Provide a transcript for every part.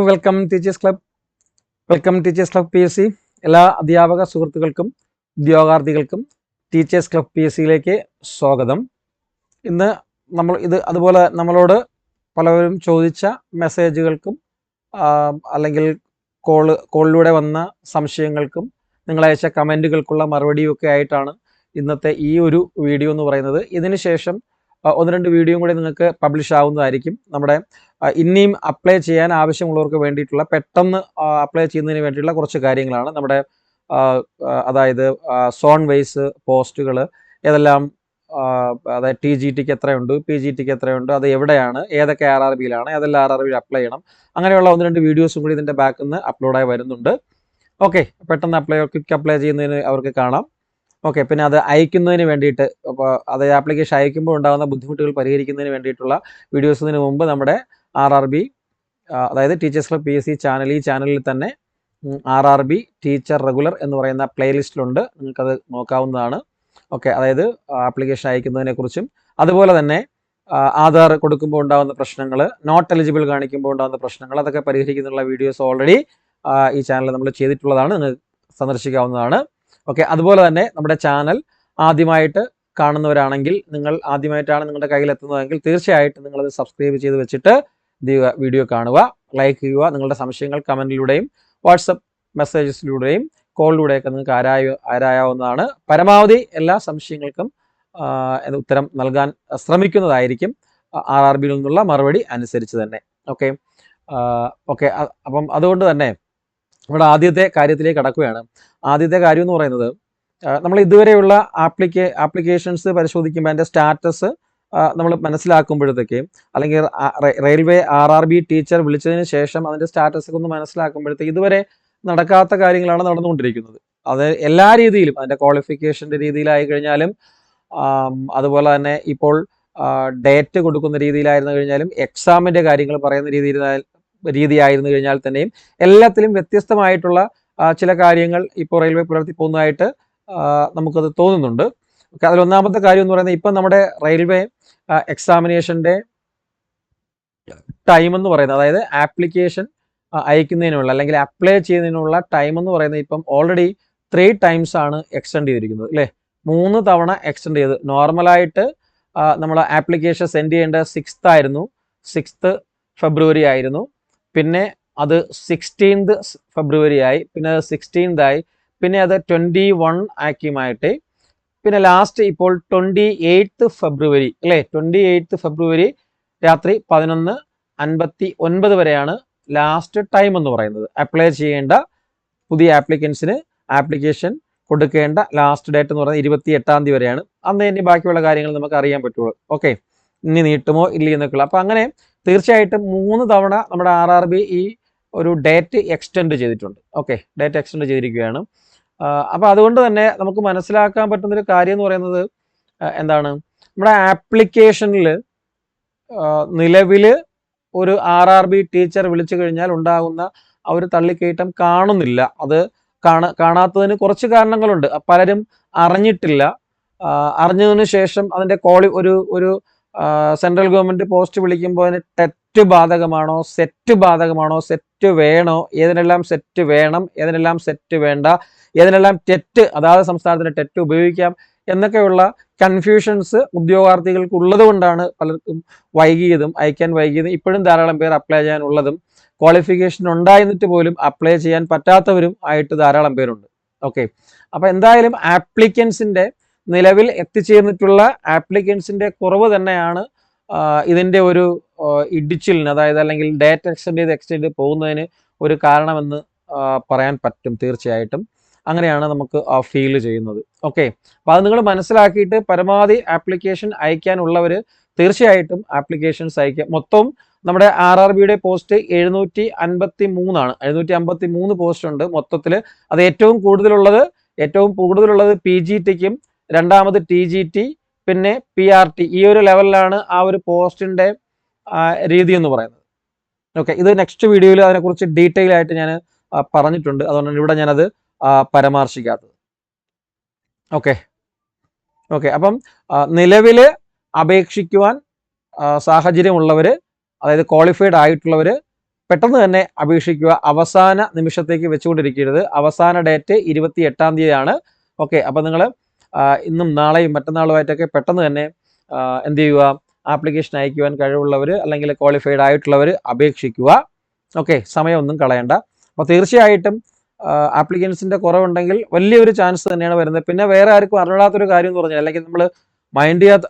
Welcome teachers club. Welcome teachers club PSC. എല്ലാ അധ്യാപക സുഹൃത്തുക്കൾക്കും ഉദ്യോഗാർത്ഥികൾക്കും ടീച്ചേഴ്സ് ക്ലബ് PSCയിലേക്ക് സ്വാഗതം. ഇന്ന് അതുപോലെ നമ്മളോട് പലവരും ചോദിച്ച മെസ്സേജുകൾക്കും അല്ലെങ്കിൽ കോളിലൂടെ വന്ന സംശയങ്ങൾക്കും നിങ്ങളയച്ച കമൻറ്റുകൾക്കുള്ള മറുപടിയൊക്കെ ആയിട്ടാണ് ഇന്നത്തെ ഈ ഒരു വീഡിയോ എന്ന് പറയുന്നത്. ഇതിന് ശേഷം ഒന്ന് രണ്ട് വീഡിയോയും കൂടി നിങ്ങൾക്ക് പബ്ലിഷ് ആവുന്നതായിരിക്കും. നമ്മുടെ ഇനിയും അപ്ലൈ ചെയ്യാൻ ആവശ്യമുള്ളവർക്ക് വേണ്ടിയിട്ടുള്ള പെട്ടെന്ന് അപ്ലൈ ചെയ്യുന്നതിന് വേണ്ടിയിട്ടുള്ള കുറച്ച് കാര്യങ്ങളാണ്. നമ്മുടെ അതായത് സോൺ വൈസ് പോസ്റ്റുകൾ ഏതെല്ലാം, അതായത് TGTക്ക് എത്രയുണ്ട്, PGTക്ക് എത്രയുണ്ട്, അത് എവിടെയാണ്, ഏതൊക്കെ RRBയിലാണ്, ഏതെല്ലാം RRBയിൽ അപ്ലൈ ചെയ്യണം, അങ്ങനെയുള്ള ഒന്ന് രണ്ട് വീഡിയോസും കൂടി ഇതിൻ്റെ ബാക്കിൽ നിന്ന് അപ്ലോഡായി വരുന്നുണ്ട്. ഓക്കെ, പെട്ടെന്ന് ക്വിക്ക് അപ്ലൈ ചെയ്യുന്നതിന് അവർക്ക് കാണാം. ഓക്കെ, പിന്നെ അത് അയക്കുന്നതിന് വേണ്ടിയിട്ട്, അപ്പോൾ അത് ആപ്ലിക്കേഷൻ അയക്കുമ്പോൾ ഉണ്ടാകുന്ന ബുദ്ധിമുട്ടുകൾ പരിഹരിക്കുന്നതിന് വേണ്ടിയിട്ടുള്ള വീഡിയോസിന് മുമ്പ് നമ്മുടെ RRB, അതായത് ടീച്ചേഴ്സ് ക്ലബ് PSC ചാനൽ, ഈ ചാനലിൽ തന്നെ RRB ടീച്ചർ റെഗുലർ എന്ന് പറയുന്ന പ്ലേലിസ്റ്റിലുണ്ട്, നിങ്ങൾക്കത് നോക്കാവുന്നതാണ്. ഓക്കെ, അതായത് ആപ്ലിക്കേഷൻ അയക്കുന്നതിനെക്കുറിച്ചും അതുപോലെ തന്നെ ആധാർ കൊടുക്കുമ്പോൾ ഉണ്ടാകുന്ന പ്രശ്നങ്ങൾ, നോട്ട് എലിജിബിൾ കാണിക്കുമ്പോൾ ഉണ്ടാകുന്ന പ്രശ്നങ്ങൾ, അതൊക്കെ പരിഹരിക്കുന്നുള്ള വീഡിയോസ് ഓൾറെഡി ഈ ചാനൽ നമ്മൾ ചെയ്തിട്ടുള്ളതാണ്, നിങ്ങൾ സന്ദർശിക്കാവുന്നതാണ്. ഓക്കെ, അതുപോലെ തന്നെ നമ്മുടെ ചാനൽ ആദ്യമായിട്ട് കാണുന്നവരാണെങ്കിൽ, നിങ്ങൾ ആദ്യമായിട്ടാണ് നിങ്ങളുടെ കയ്യിലെത്തുന്നതെങ്കിൽ തീർച്ചയായിട്ടും നിങ്ങളത് സബ്സ്ക്രൈബ് ചെയ്ത് വെച്ചിട്ട് വീഡിയോ കാണുക, ലൈക്ക് ചെയ്യുക. നിങ്ങളുടെ സംശയങ്ങൾ കമൻറ്റിലൂടെയും വാട്സപ്പ് മെസ്സേജസിലൂടെയും കോളിലൂടെയൊക്കെ നിങ്ങൾക്ക് ആരായാവുന്നതാണ്. പരമാവധി എല്ലാ സംശയങ്ങൾക്കും ഉത്തരം നൽകാൻ ശ്രമിക്കുന്നതായിരിക്കും, RRBയിൽ നിന്നുള്ള മറുപടി അനുസരിച്ച് തന്നെ. ഓക്കെ, അപ്പം അതുകൊണ്ട് തന്നെ ഇവിടെ ആദ്യത്തെ കാര്യത്തിലേക്ക് കടക്കുകയാണ്. ആദ്യത്തെ കാര്യം എന്ന് പറയുന്നത്, നമ്മൾ ഇതുവരെയുള്ള ആപ്ലിക്കേഷൻസ് പരിശോധിക്കുമ്പോൾ അതിൻ്റെ സ്റ്റാറ്റസ് നമ്മൾ മനസ്സിലാക്കുമ്പോഴത്തേക്ക്, അല്ലെങ്കിൽ റെയിൽവേ RRB ടീച്ചർ വിളിച്ചതിന് ശേഷം അതിൻ്റെ സ്റ്റാറ്റസ് ഒന്ന് മനസ്സിലാക്കുമ്പോഴത്തേക്ക് ഇതുവരെ നടക്കാത്ത കാര്യങ്ങളാണ് നടന്നുകൊണ്ടിരിക്കുന്നത്. അത് എല്ലാ രീതിയിലും, അതിൻ്റെ ക്വാളിഫിക്കേഷൻ്റെ രീതിയിലായി കഴിഞ്ഞാലും, അതുപോലെ തന്നെ ഇപ്പോൾ ഡേറ്റ് കൊടുക്കുന്ന രീതിയിലായിരുന്നു കഴിഞ്ഞാലും, എക്സാമിൻ്റെ കാര്യങ്ങൾ പറയുന്ന രീതിയായിരുന്നു കഴിഞ്ഞാൽ തന്നെയും, എല്ലാത്തിലും വ്യത്യസ്തമായിട്ടുള്ള ചില കാര്യങ്ങൾ ഇപ്പോൾ റെയിൽവേ പുലർത്തി പോകുന്നതായിട്ട് നമുക്കത് തോന്നുന്നുണ്ട്. അതിലൊന്നാമത്തെ കാര്യം എന്ന് പറയുന്നത്, ഇപ്പം നമ്മുടെ റെയിൽവേ എക്സാമിനേഷൻ്റെ ടൈം എന്ന് പറയുന്നത്, അതായത് ആപ്ലിക്കേഷൻ അയക്കുന്നതിനുള്ള അല്ലെങ്കിൽ അപ്ലൈ ചെയ്യുന്നതിനുള്ള ടൈം എന്ന് പറയുന്നത് ഇപ്പം ഓൾറെഡി 3 times ആണ് എക്സ്റ്റെൻഡ് ചെയ്തിരിക്കുന്നത്, അല്ലേ? 3 തവണ എക്സ്റ്റെൻഡ് ചെയ്ത്. നോർമലായിട്ട് നമ്മൾ ആപ്ലിക്കേഷൻ സെൻഡ് ചെയ്യേണ്ട 6th ഫെബ്രുവരി ആയിരുന്നു, പിന്നെ അത് 16th ഫെബ്രുവരി ആയി, പിന്നെ അത് 16th ആയി, പിന്നെ അത് 21 ആക്കി മാറ്റി, പിന്നെ ലാസ്റ്റ് ഇപ്പോൾ 28th ഫെബ്രുവരി, അല്ലേ? 28th ഫെബ്രുവരി രാത്രി 11:59 വരെയാണ് ലാസ്റ്റ് ടൈം എന്ന് പറയുന്നത്. അപ്ലൈ ചെയ്യേണ്ട പുതിയ ആപ്ലിക്കൻസിന് ആപ്ലിക്കേഷൻ കൊടുക്കേണ്ട ലാസ്റ്റ് ഡേറ്റ് എന്ന് പറയുന്നത് 28ാം തീയതി വരെയാണ്. അന്ന് ഇനി ബാക്കിയുള്ള കാര്യങ്ങൾ നമുക്ക് അറിയാൻ പറ്റുള്ളൂ. ഓക്കെ, ഇനി നീട്ടുമോ ഇല്ല എന്നൊക്കെയുള്ള. അപ്പം അങ്ങനെ തീർച്ചയായിട്ടും 3 തവണ നമ്മുടെ RRB ഈ ഒരു ഡേറ്റ് എക്സ്റ്റെൻഡ് ചെയ്തിട്ടുണ്ട്. ഓക്കെ, ഡേറ്റ് എക്സ്റ്റെൻഡ് ചെയ്തിരിക്കുകയാണ്. അപ്പോൾ അതുകൊണ്ട് തന്നെ നമുക്ക് മനസ്സിലാക്കാൻ പറ്റുന്നൊരു കാര്യം എന്ന് പറയുന്നത് എന്താണ്, നമ്മുടെ ആപ്ലിക്കേഷനിൽ നിലവിൽ ഒരു RRB ടീച്ചർ വിളിച്ചു കഴിഞ്ഞാൽ ഉണ്ടാകുന്ന ആ ഒരു തള്ളിക്കയറ്റം കാണുന്നില്ല. അത് കാണാത്തതിന് കുറച്ച് കാരണങ്ങളുണ്ട്. പലരും അറിഞ്ഞിട്ടില്ല. അറിഞ്ഞതിന് ശേഷം അതിൻ്റെ ഒരു സെൻട്രൽ ഗവൺമെൻറ് പോസ്റ്റ് വിളിക്കുമ്പോൾ അതിന് ടെറ്റ് ബാധകമാണോ, സെറ്റ് ബാധകമാണോ, സെറ്റ് വേണോ, ഏതിനെല്ലാം സെറ്റ് വേണം, ഏതിനെല്ലാം സെറ്റ് വേണ്ട, ഏതിനെല്ലാം ടെറ്റ്, അതാത് സംസ്ഥാനത്തിന് ടെറ്റ് ഉപയോഗിക്കാം എന്നൊക്കെയുള്ള കൺഫ്യൂഷൻസ് ഉദ്യോഗാർത്ഥികൾക്ക് ഉള്ളത് കൊണ്ടാണ് പലർക്കും അയക്കാൻ വൈകിയതും ഇപ്പോഴും ധാരാളം പേർ അപ്ലൈ ചെയ്യാനുള്ളതും ക്വാളിഫിക്കേഷൻ ഉണ്ടായിരുന്നിട്ട് പോലും അപ്ലൈ ചെയ്യാൻ പറ്റാത്തവരും ആയിട്ട് ധാരാളം പേരുണ്ട്. ഓക്കെ, അപ്പോൾ എന്തായാലും ആപ്ലിക്കൻസിൻ്റെ നിലവിൽ എത്തിച്ചേർന്നിട്ടുള്ള ആപ്ലിക്കൻസിൻ്റെ കുറവ് തന്നെയാണ് ഇതിൻ്റെ ഒരു ഇടിച്ചിലിന്, അതായത് അല്ലെങ്കിൽ ഡേറ്റ് എക്സ്റ്റെൻഡ് ചെയ്ത് പോകുന്നതിന് ഒരു കാരണമെന്ന് പറയാൻ പറ്റും. തീർച്ചയായിട്ടും അങ്ങനെയാണ് നമുക്ക് ഫീൽ ചെയ്യുന്നത്. ഓക്കെ, അപ്പോൾ അത് നിങ്ങൾ മനസ്സിലാക്കിയിട്ട് പരമാവധി ആപ്ലിക്കേഷൻ അയക്കാനുള്ളവർ തീർച്ചയായിട്ടും ആപ്ലിക്കേഷൻസ് അയക്കുക. മൊത്തം നമ്മുടെ RRBയുടെ പോസ്റ്റ് 753 ആണ്. 753 പോസ്റ്റ് ഉണ്ട് മൊത്തത്തിൽ. അത് ഏറ്റവും കൂടുതലുള്ളത് PGTക്കും, രണ്ടാമത് TGT, പിന്നെ PRT. ഈ ഒരു ലെവലിലാണ് ആ ഒരു പോസ്റ്റിൻ്റെ രീതി എന്ന് പറയുന്നത്. ഓക്കെ, ഇത് നെക്സ്റ്റ് വീഡിയോയിൽ അതിനെക്കുറിച്ച് ഡീറ്റെയിൽ ആയിട്ട് ഞാൻ പറഞ്ഞിട്ടുണ്ട്, അതുകൊണ്ടാണ് ഇവിടെ ഞാനത് പരാമർശിക്കാത്തത്. ഓക്കെ, അപ്പം നിലവിൽ അപേക്ഷിക്കുവാൻ സാഹചര്യമുള്ളവർ, അതായത് ക്വാളിഫൈഡ് ആയിട്ടുള്ളവർ പെട്ടെന്ന് തന്നെ അപേക്ഷിക്കുക. അവസാന നിമിഷത്തേക്ക് വെച്ചുകൊണ്ടിരിക്കരുത്. അവസാന ഡേറ്റ് 28-ാം തീയതിയാണ്. ഓക്കെ, അപ്പോൾ നിങ്ങൾ ഇന്നും നാളെയും മറ്റന്നാളുമായിട്ടൊക്കെ പെട്ടെന്ന് തന്നെ എന്ത് ചെയ്യുക, ആപ്ലിക്കേഷൻ അയക്കുവാൻ കഴിവുള്ളവർ അല്ലെങ്കിൽ ക്വാളിഫൈഡ് ആയിട്ടുള്ളവർ അപേക്ഷിക്കുക. ഓക്കെ, സമയമൊന്നും കളയണ്ട. അപ്പോൾ തീർച്ചയായിട്ടും ആപ്ലിക്കൻസിൻ്റെ കുറവുണ്ടെങ്കിൽ വലിയൊരു ചാൻസ് തന്നെയാണ് വരുന്നത്. പിന്നെ വേറെ ആർക്കും അറിയാത്തൊരു കാര്യം എന്ന് പറഞ്ഞാൽ, അല്ലെങ്കിൽ നമ്മൾ മൈൻഡ് ചെയ്യാത്ത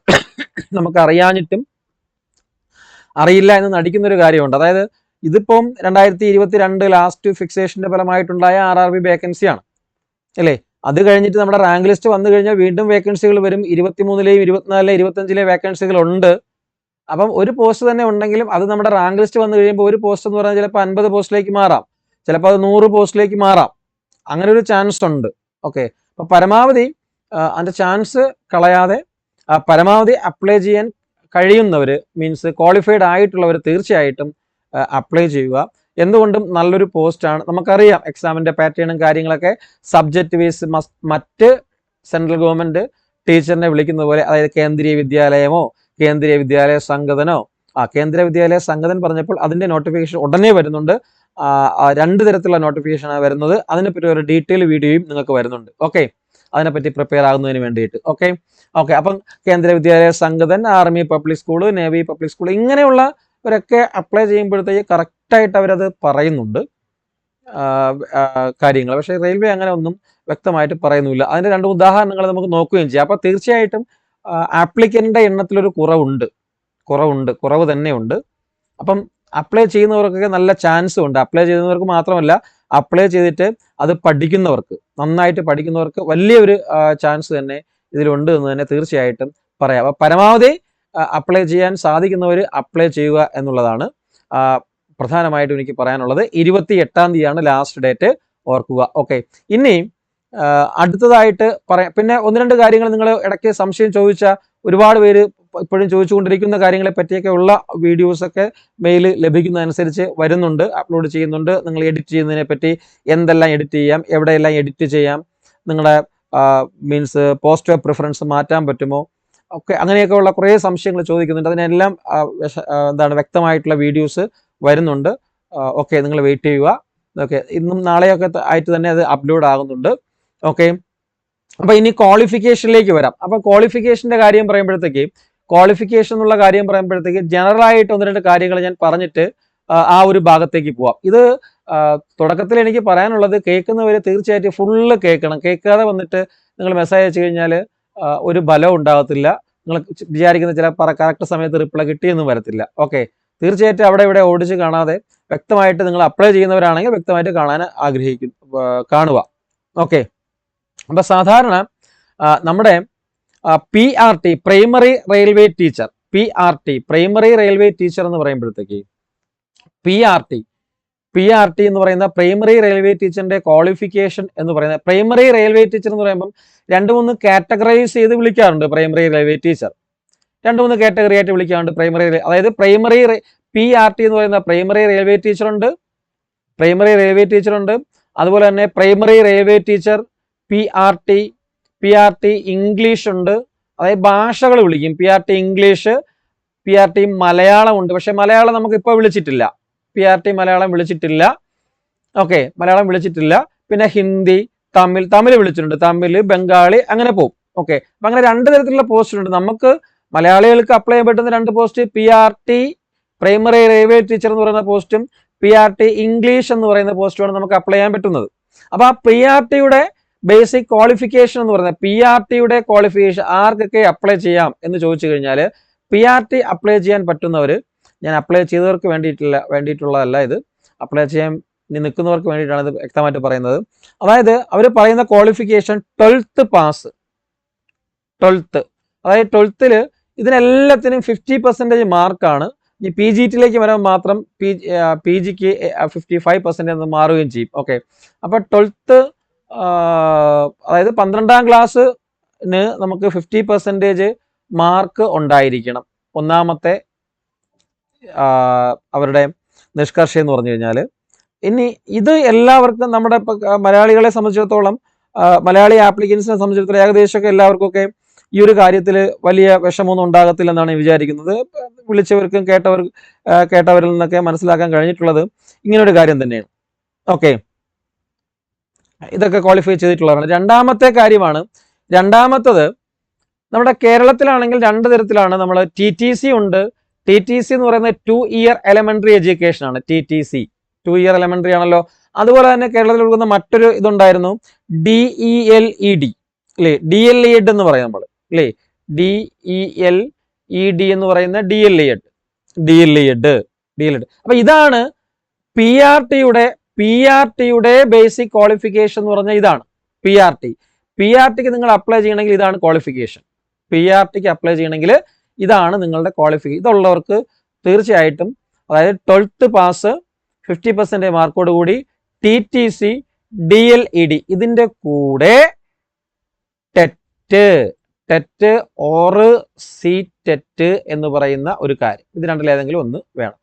നമുക്ക് അറിയാഞ്ഞിട്ടും അറിയില്ല എന്ന് നടിക്കുന്നൊരു കാര്യമുണ്ട്. അതായത് ഇതിപ്പം 2022 ലാസ്റ്റ് ഫിക്സേഷൻ്റെ ഫലമായിട്ടുണ്ടായ RRB വേക്കൻസിയാണ് അല്ലേ. അത് കഴിഞ്ഞിട്ട് നമ്മുടെ റാങ്ക് ലിസ്റ്റ് വന്നു കഴിഞ്ഞാൽ വീണ്ടും വേക്കൻസികൾ വരും. 23-ലെയും 24-ലെയും 25-ലെ വേക്കൻസികൾ ഉണ്ട്. അപ്പം ഒരു പോസ്റ്റ് തന്നെ ഉണ്ടെങ്കിലും അത് നമ്മുടെ റാങ്ക് ലിസ്റ്റ് വന്നു കഴിയുമ്പോൾ ഒരു പോസ്റ്റ് എന്ന് പറഞ്ഞാൽ ചിലപ്പോൾ 50 പോസ്റ്റിലേക്ക് മാറാം, ചിലപ്പോൾ അത് 100 പോസ്റ്റിലേക്ക് മാറാം. അങ്ങനെ ഒരു ചാൻസ് ഉണ്ട്. ഓക്കെ, അപ്പോൾ പരമാവധി അതിൻ്റെ ചാൻസ് കളയാതെ പരമാവധി അപ്ലൈ ചെയ്യാൻ കഴിയുന്നവർ, മീൻസ് ക്വാളിഫൈഡ് ആയിട്ടുള്ളവർ തീർച്ചയായിട്ടും അപ്ലൈ ചെയ്യുക. എന്തുകൊണ്ടും നല്ലൊരു പോസ്റ്റാണ്. നമുക്കറിയാം എക്സാമിൻ്റെ പാറ്റേണും കാര്യങ്ങളൊക്കെ സബ്ജക്റ്റ് ബേസ് മറ്റ് സെൻട്രൽ ഗവൺമെൻറ് ടീച്ചറിനെ വിളിക്കുന്നത് പോലെ, അതായത് കേന്ദ്രീയ വിദ്യാലയമോ കേന്ദ്രീയ വിദ്യാലയ സംഘടനോ, കേന്ദ്രീയ വിദ്യാലയ സംഘടന പറഞ്ഞപ്പോൾ അതിൻ്റെ നോട്ടിഫിക്കേഷൻ ഉടനെ വരുന്നുണ്ട്. 2 തരത്തിലുള്ള നോട്ടിഫിക്കേഷനാണ് വരുന്നത്. അതിനെപ്പറ്റി ഒരു ഡീറ്റെയിൽ വീഡിയോയും നിങ്ങൾക്ക് വരുന്നുണ്ട്. ഓക്കെ, അതിനെപ്പറ്റി പ്രിപ്പയർ ആകുന്നതിന് വേണ്ടിയിട്ട്. ഓക്കെ, അപ്പം Kendriya Vidyalaya Sangathan, army public school, navy public school, ഇങ്ങനെയുള്ളവരൊക്കെ അപ്ലൈ ചെയ്യുമ്പോഴത്തേക്ക് കറക്റ്റായിട്ട് അവരത് പറയുന്നുണ്ട് കാര്യങ്ങൾ. പക്ഷേ റെയിൽവേ അങ്ങനെ ഒന്നും വ്യക്തമായിട്ട് പറയുന്നില്ല. അതിൻ്റെ 2 ഉദാഹരണങ്ങൾ നമുക്ക് നോക്കുകയും ചെയ്യാം. അപ്പോൾ തീർച്ചയായിട്ടും ആപ്ലിക്കൻ്റെ എണ്ണത്തിലൊരു കുറവ് തന്നെയുണ്ട്. അപ്പം അപ്ലൈ ചെയ്യുന്നവർക്കൊക്കെ നല്ല ചാൻസും ഉണ്ട്. അപ്ലൈ ചെയ്യുന്നവർക്ക് മാത്രമല്ല, അപ്ലൈ ചെയ്തിട്ട് അത് നന്നായിട്ട് പഠിക്കുന്നവർക്ക് വലിയൊരു ചാൻസ് തന്നെ ഇതിലുണ്ട് എന്ന് തന്നെ തീർച്ചയായിട്ടും പറയാം. അപ്പോൾ പരമാവധി അപ്ലൈ ചെയ്യാൻ സാധിക്കുന്നവർ അപ്ലൈ ചെയ്യുക എന്നുള്ളതാണ് പ്രധാനമായിട്ടും എനിക്ക് പറയാനുള്ളത്. 28-ാം തീയതിയാണ് ലാസ്റ്റ് ഡേറ്റ്, ഓർക്കുക. ഓക്കെ, ഇനി അടുത്തതായിട്ട് പറയാം. പിന്നെ 1-2 കാര്യങ്ങൾ നിങ്ങൾ ഇടയ്ക്ക് സംശയം ചോദിച്ച ഒരുപാട് പേര് ഇപ്പോഴും ചോദിച്ചുകൊണ്ടിരിക്കുന്ന കാര്യങ്ങളെ പറ്റിയൊക്കെ ഉള്ള വീഡിയോസൊക്കെ മെയിൽ ലഭിക്കുന്നതനുസരിച്ച് വരുന്നുണ്ട്, അപ്ലോഡ് ചെയ്യുന്നുണ്ട്. നിങ്ങൾ എഡിറ്റ് ചെയ്യുന്നതിനെ പറ്റി, എന്തെല്ലാം എഡിറ്റ് ചെയ്യാം, എവിടെയെല്ലാം എഡിറ്റ് ചെയ്യാം, നിങ്ങളുടെ മീൻസ് പോസ്റ്റ് ഓഫ് പ്രിഫറൻസ് മാറ്റാൻ പറ്റുമോ, ഒക്കെ അങ്ങനെയൊക്കെ ഉള്ള കുറേ സംശയങ്ങൾ ചോദിക്കുന്നുണ്ട്. അതിനെല്ലാം വ്യക്തമായിട്ടുള്ള വീഡിയോസ് വരുന്നുണ്ട്. ഓക്കെ, നിങ്ങൾ വെയിറ്റ് ചെയ്യുക. ഓക്കെ, ഇന്നും നാളെയൊക്കെ ആയിട്ട് തന്നെ അത് അപ്ലോഡ് ആകുന്നുണ്ട്. ഓക്കെ, അപ്പോൾ ഇനി ക്വാളിഫിക്കേഷനിലേക്ക് വരാം. അപ്പോൾ ക്വാളിഫിക്കേഷൻ്റെ കാര്യം പറയുമ്പോഴത്തേക്ക് ജനറലായിട്ട് 1-2 കാര്യങ്ങൾ ഞാൻ പറഞ്ഞിട്ട് ആ ഒരു ഭാഗത്തേക്ക് പോവാം. ഇത് തുടക്കത്തിൽ എനിക്ക് പറയാനുള്ളത്, കേൾക്കുന്നവർ തീർച്ചയായിട്ടും ഫുള്ള് കേൾക്കണം. കേൾക്കാതെ വന്നിട്ട് നിങ്ങൾ മെസ്സേജ് അയച്ചു കഴിഞ്ഞാൽ ഒരു ബലം ഉണ്ടാകത്തില്ല. നിങ്ങൾ വിചാരിക്കുന്ന ചില കറക്റ്റ് സമയത്ത് റിപ്ലൈ കിട്ടിയെന്നും വരത്തില്ല. ഓക്കെ, തീർച്ചയായിട്ടും അവിടെ ഇവിടെ ഓടിച്ച് കാണാതെ വ്യക്തമായിട്ട് നിങ്ങൾ അപ്ലൈ ചെയ്യുന്നവരാണെങ്കിൽ വ്യക്തമായിട്ട് കാണുക. ഓക്കെ, അപ്പോൾ സാധാരണ നമ്മുടെ PRT primary railway teacher, primary railway teacher എന്ന് പറയുമ്പോഴത്തേക്ക് PRT എന്ന് പറയുന്ന പ്രൈമറി റെയിൽവേ ടീച്ചറിന്റെ ക്വാളിഫിക്കേഷൻ എന്ന് പറയുന്നത്, പ്രൈമറി റെയിൽവേ ടീച്ചർ എന്ന് പറയുമ്പം 2-3 കാറ്റഗറൈസ് ചെയ്ത് വിളിക്കാറുണ്ട്. പ്രൈമറി റെയിൽവേ ടീച്ചർ 2-3 കാറ്റഗറി ആയിട്ട് വിളിക്കാറുണ്ട്. അതായത് PRT എന്ന് പറയുന്ന പ്രൈമറി റെയിൽവേ ടീച്ചർ ഉണ്ട്. അതുപോലെ തന്നെ primary railway teacher PRT English ഉണ്ട്. അതായത് ഭാഷകൾ വിളിക്കും. PRT ഇംഗ്ലീഷ്, PRT മലയാളം ഉണ്ട്. പക്ഷെ മലയാളം നമുക്ക് ഇപ്പോൾ വിളിച്ചിട്ടില്ല. PRT മലയാളം വിളിച്ചിട്ടില്ല. ഓക്കെ, മലയാളം വിളിച്ചിട്ടില്ല. പിന്നെ ഹിന്ദി, തമിഴ് വിളിച്ചിട്ടുണ്ട്. തമിഴ്, ബംഗാളി, അങ്ങനെ പോകും. ഓക്കെ, അപ്പം അങ്ങനെ 2 തരത്തിലുള്ള പോസ്റ്റ് ഉണ്ട്. നമുക്ക് മലയാളികൾക്ക് അപ്ലൈ ചെയ്യാൻ പറ്റുന്ന 2 post, PRT primary railway teacher എന്ന് പറയുന്ന പോസ്റ്റും PRT ഇംഗ്ലീഷ് എന്ന് പറയുന്ന പോസ്റ്റുമാണ് നമുക്ക് അപ്ലൈ ചെയ്യാൻ പറ്റുന്നത്. അപ്പോൾ ആ PRTയുടെ ബേസിക് ക്വാളിഫിക്കേഷൻ എന്ന് പറയുന്നത്, PRTയുടെ ക്വാളിഫിക്കേഷൻ ആർക്കൊക്കെ അപ്ലൈ ചെയ്യാം എന്ന് ചോദിച്ചു കഴിഞ്ഞാൽ, PRT അപ്ലൈ ചെയ്യാൻ പറ്റുന്നവർ, ഞാൻ അപ്ലൈ ചെയ്തവർക്ക് വേണ്ടിയിട്ടുള്ളതല്ല ഇത്, അപ്ലൈ ചെയ്യാൻ നിൽക്കുന്നവർക്ക് വേണ്ടിയിട്ടാണ് ഇത് വ്യക്തമായിട്ട് പറയുന്നത്. അതായത് അവർ പറയുന്ന ക്വാളിഫിക്കേഷൻ 12th പാസ്, അതായത് 12th ഇതിനെല്ലാത്തിനും 50% മാർക്കാണ്. ഈ PGTയിലേക്ക് വരാൻ മാത്രം PGക്ക് 55% എന്ന് മാറുകയും ചെയ്യും. ഓക്കെ, അപ്പോൾ 12th അതായത് 12ാം ക്ലാസ്സിന് നമുക്ക് 50% മാർക്ക് ഉണ്ടായിരിക്കണം. ഒന്നാമത്തെ അവരുടെ നിഷ്കർഷം എന്ന് പറഞ്ഞു കഴിഞ്ഞാൽ. ഇനി ഇത് എല്ലാവർക്കും, നമ്മുടെ മലയാളികളെ സംബന്ധിച്ചിടത്തോളം, മലയാളി ആപ്ലിക്കൻസിനെ സംബന്ധിച്ചിടത്തോളം ഏകദേശമൊക്കെ എല്ലാവർക്കൊക്കെ ഈ ഒരു കാര്യത്തിൽ വലിയ വിഷമമൊന്നും ഉണ്ടാകത്തില്ലെന്നാണ് ഞാൻ വിചാരിക്കുന്നത്. വിളിച്ചവർക്കും കേട്ടവരിൽ നിന്നൊക്കെ മനസ്സിലാക്കാൻ കഴിഞ്ഞിട്ടുള്ളത് ഇങ്ങനൊരു കാര്യം തന്നെയാണ്. ഓക്കെ, ഇതൊക്കെ ക്വാളിഫൈ ചെയ്തിട്ടുള്ളതാണ്. രണ്ടാമത്തെ കാര്യമാണ്, രണ്ടാമത്തത് നമ്മുടെ കേരളത്തിലാണെങ്കിൽ 2 തരത്തിലാണ്. നമ്മൾ TTC ഉണ്ട്. TTC എന്ന് പറയുന്നത് 2 ഇയർ എലമെന്ററി എഡ്യൂക്കേഷൻ ആണ്. TTC 2 ഇയർ എലമെന്ററി ആണല്ലോ. അതുപോലെ തന്നെ കേരളത്തിൽ കൊടുക്കുന്ന മറ്റൊരു ഇതുണ്ടായിരുന്നു, DELED അല്ലേ, DLED എന്ന് പറയും നമ്മൾ അല്ലേ, DELED എന്ന് പറയുന്ന DLED. അപ്പൊ ഇതാണ് PRTയുടെ ബേസിക് ക്വാളിഫിക്കേഷൻ എന്ന് പറഞ്ഞാൽ ഇതാണ്. PRTക്ക് നിങ്ങൾ അപ്ലൈ ചെയ്യണമെങ്കിൽ ഇതാണ് ക്വാളിഫിക്കേഷൻ. PRTക്ക് അപ്ലൈ ചെയ്യണമെങ്കിൽ ഇതാണ് നിങ്ങളുടെ ക്വാളിഫിക്കേഷൻ. ഇതുള്ളവർക്ക് തീർച്ചയായിട്ടും, അതായത് 12th പാസ് 50% മാർക്കോട് കൂടി TTC DLED ഇതിന്റെ കൂടെ ടെറ്റ് ഓർ CTET എന്ന് പറയുന്ന ഒരു കാര്യം, ഇത് രണ്ടിലേതെങ്കിലും ഒന്ന് വേണം.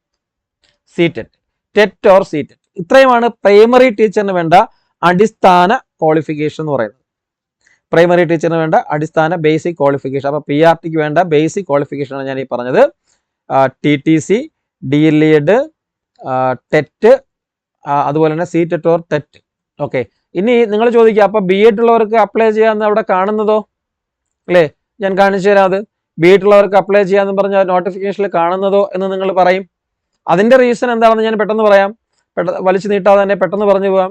ടെറ്റ് ഓർ CTET ഇത്രയുമാണ് പ്രൈമറി ടീച്ചറിന് വേണ്ട അടിസ്ഥാന ക്വാളിഫിക്കേഷൻ എന്ന് പറയുന്നത്. പ്രൈമറി ടീച്ചറിന് വേണ്ട അടിസ്ഥാന ബേസിക് ക്വാളിഫിക്കേഷൻ. അപ്പൊ PRTക്ക് വേണ്ട ബേസിക് ക്വാളിഫിക്കേഷൻ ആണ് ഞാൻ ഈ പറഞ്ഞത്. TTC DLED ടെറ്റ്, അതുപോലെ തന്നെ CTET ഓർ ടെറ്റ്. ഓക്കെ, ഇനി നിങ്ങൾ ചോദിക്കുക, അപ്പൊ BEd ഉള്ളവർക്ക് അപ്ലൈ ചെയ്യാന്ന് അവിടെ കാണുന്നതോ അല്ലേ? ഞാൻ കാണിച്ചു തരാം. അത് BEd ഉള്ളവർക്ക് അപ്ലൈ ചെയ്യാന്ന് പറഞ്ഞ നോട്ടിഫിക്കേഷനിൽ കാണുന്നതോ എന്ന് നിങ്ങൾ പറയും. അതിന്റെ റീസൺ എന്താണെന്ന് ഞാൻ പെട്ടെന്ന് പറയാം, വലിച്ചു നീട്ടാതെ തന്നെ പെട്ടെന്ന് പറഞ്ഞു പോകാം.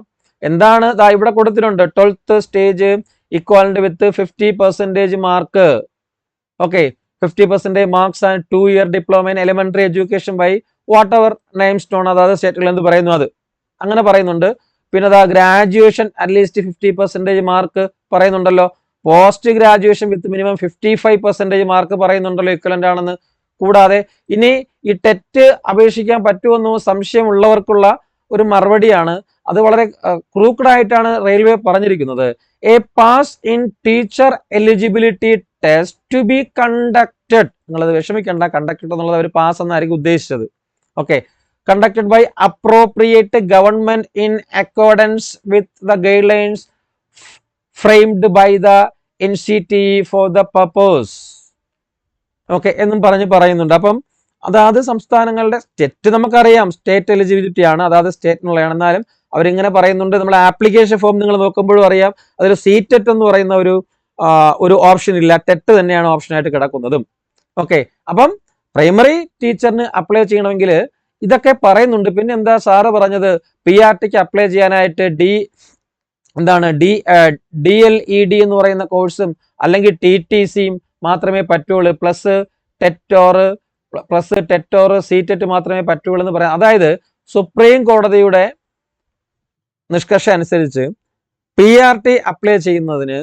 എന്താണ് ഇവിടെ കൊടുത്തിട്ടുണ്ട്, 12th stage equivalent with 50% mark. Okay, 50% marks and 2 year diploma in elementary education by whatever name സ്റ്റോൺ, അതായത് സ്റ്റേറ്റുകൾ എന്ത് പറയുന്നു അത് അങ്ങനെ പറയുന്നുണ്ട്. പിന്നെ അതാ ഗ്രാജുവേഷൻ അറ്റ്ലീസ്റ്റ് 50% മാർക്ക് പറയുന്നുണ്ടല്ലോ. Post graduation with minimum 55% mark പറയുന്നുണ്ടല്ലോ ഇക്വലന്റ് ആണെന്ന്. കൂടാതെ ഇനി ഈ ടെറ്റ് അപേക്ഷിക്കാൻ പറ്റുമെന്നോ സംശയമുള്ളവർക്കുള്ള ഒരു മറുപടിയാണ്. അത് വളരെ ക്രൂക്കഡ് ആയിട്ടാണ് റെയിൽവേ പറഞ്ഞിരിക്കുന്നത്. A pass in teacher eligibility test to be conducted. നിങ്ങളത് വിഷമിക്കണ്ട, കണ്ടക്റ്റഡ് എന്നുള്ളത് അവർ പാസ് എന്നായിരിക്കും ഉദ്ദേശിച്ചത്. Okay, conducted by appropriate government in accordance with the guidelines framed by the NCTE for the purpose. Okay എന്നും പറയുന്നുണ്ട്. അപ്പം അതാത് സംസ്ഥാനങ്ങളുടെ സ്റ്റേറ്റ് നമുക്കറിയാം, സ്റ്റേറ്റ് എലിജിബിലിറ്റി ആണ്, അതാത് സ്റ്റേറ്റിനുള്ളതാണ്. എന്നാലും അവരിങ്ങനെ പറയുന്നുണ്ട്. നമ്മൾ ആപ്ലിക്കേഷൻ ഫോം നിങ്ങൾ നോക്കുമ്പോഴും അറിയാം, അതിൽ CTET എന്ന് പറയുന്ന ഒരു ഓപ്ഷൻ ഇല്ല, ടെറ്റ് തന്നെയാണ് ഓപ്ഷനായിട്ട് കിടക്കുന്നതും. ഓക്കെ, അപ്പം പ്രൈമറി ടീച്ചറിന് അപ്ലൈ ചെയ്യണമെങ്കിൽ ഇതൊക്കെ പറയുന്നുണ്ട്. പിന്നെ എന്താ സാറ് പറഞ്ഞത്, PRTക്ക് അപ്ലൈ ചെയ്യാനായിട്ട് DLED എന്ന് പറയുന്ന കോഴ്സും അല്ലെങ്കിൽ TTCയും മാത്രമേ പറ്റുള്ളൂ, പ്ലസ് ടെറ്റ് ഓർ CTET മാത്രമേ പറ്റുള്ളൂ എന്ന് പറയാം. അതായത് സുപ്രീം കോടതിയുടെ നിഷ്കർഷ അനുസരിച്ച് PRT അപ്ലൈ ചെയ്യുന്നതിന്